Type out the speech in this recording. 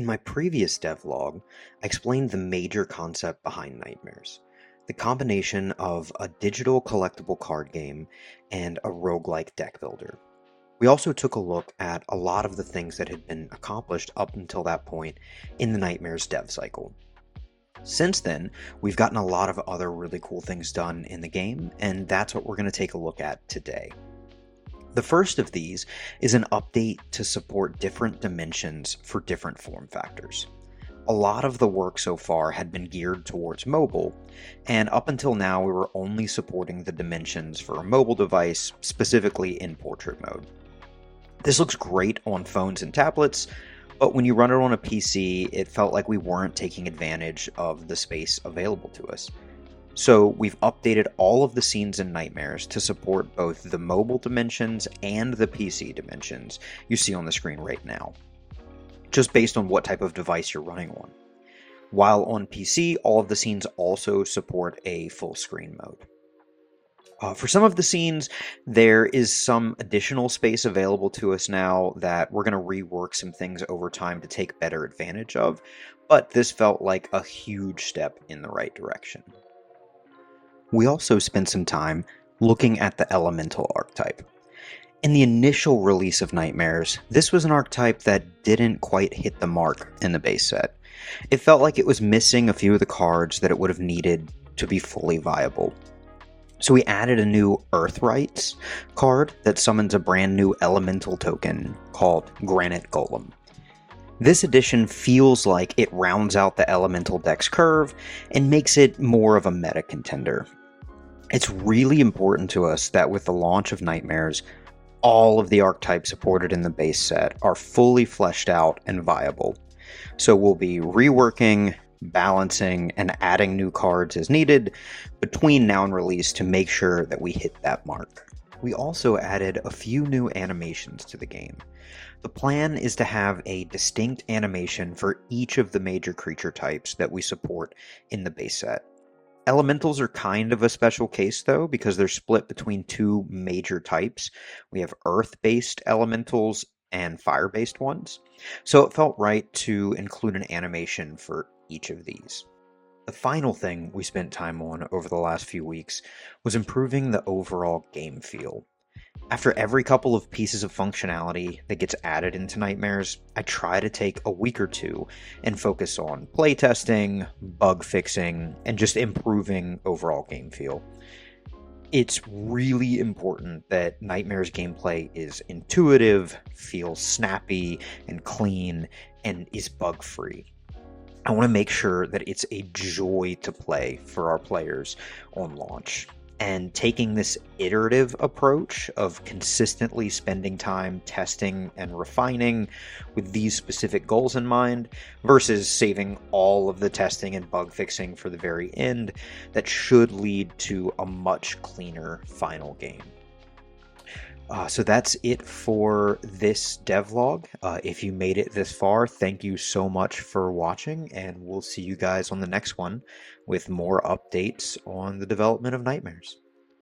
In my previous devlog, I explained the major concept behind Nightmares, the combination of a digital collectible card game and a roguelike deck builder. We also took a look at a lot of the things that had been accomplished up until that point in the Nightmares dev cycle. Since then, we've gotten a lot of other really cool things done in the game, and that's what we're going to take a look at today. The first of these is an update to support different dimensions for different form factors. A lot of the work so far had been geared towards mobile, and up until now we were only supporting the dimensions for a mobile device, specifically in portrait mode. This looks great on phones and tablets, but when you run it on a PC, it felt like we weren't taking advantage of the space available to us. So we've updated all of the scenes in Nightmares to support both the mobile dimensions and the PC dimensions you see on the screen right now, just based on what type of device you're running on. While on PC, all of the scenes also support a full screen mode. For some of the scenes, there is some additional space available to us now that we're going to rework some things over time to take better advantage of, but this felt like a huge step in the right direction. We also spent some time looking at the elemental archetype. In the initial release of Nightmares, this was an archetype that didn't quite hit the mark in the base set. It felt like it was missing a few of the cards that it would have needed to be fully viable. So we added a new Earthrights card that summons a brand new elemental token called Granite Golem. This edition feels like it rounds out the elemental deck's curve and makes it more of a meta contender. It's really important to us that with the launch of Nightmares, all of the archetypes supported in the base set are fully fleshed out and viable. So we'll be reworking, balancing, and adding new cards as needed between now and release to make sure that we hit that mark. We also added a few new animations to the game. The plan is to have a distinct animation for each of the major creature types that we support in the base set. Elementals are kind of a special case though, because they're split between two major types. We have earth-based elementals and fire-based ones, so it felt right to include an animation for each of these. The final thing we spent time on over the last few weeks was improving the overall game feel. After every couple of pieces of functionality that gets added into Nightmares, I try to take a week or two and focus on playtesting, bug fixing, and just improving overall game feel. It's really important that Nightmares gameplay is intuitive, feels snappy and clean, and is bug-free. I want to make sure that it's a joy to play for our players on launch. And taking this iterative approach of consistently spending time testing and refining with these specific goals in mind versus saving all of the testing and bug fixing for the very end, that should lead to a much cleaner final game. So that's it for this devlog. If you made it this far, thank you so much for watching, and we'll see you guys on the next one with more updates on the development of Nightmares.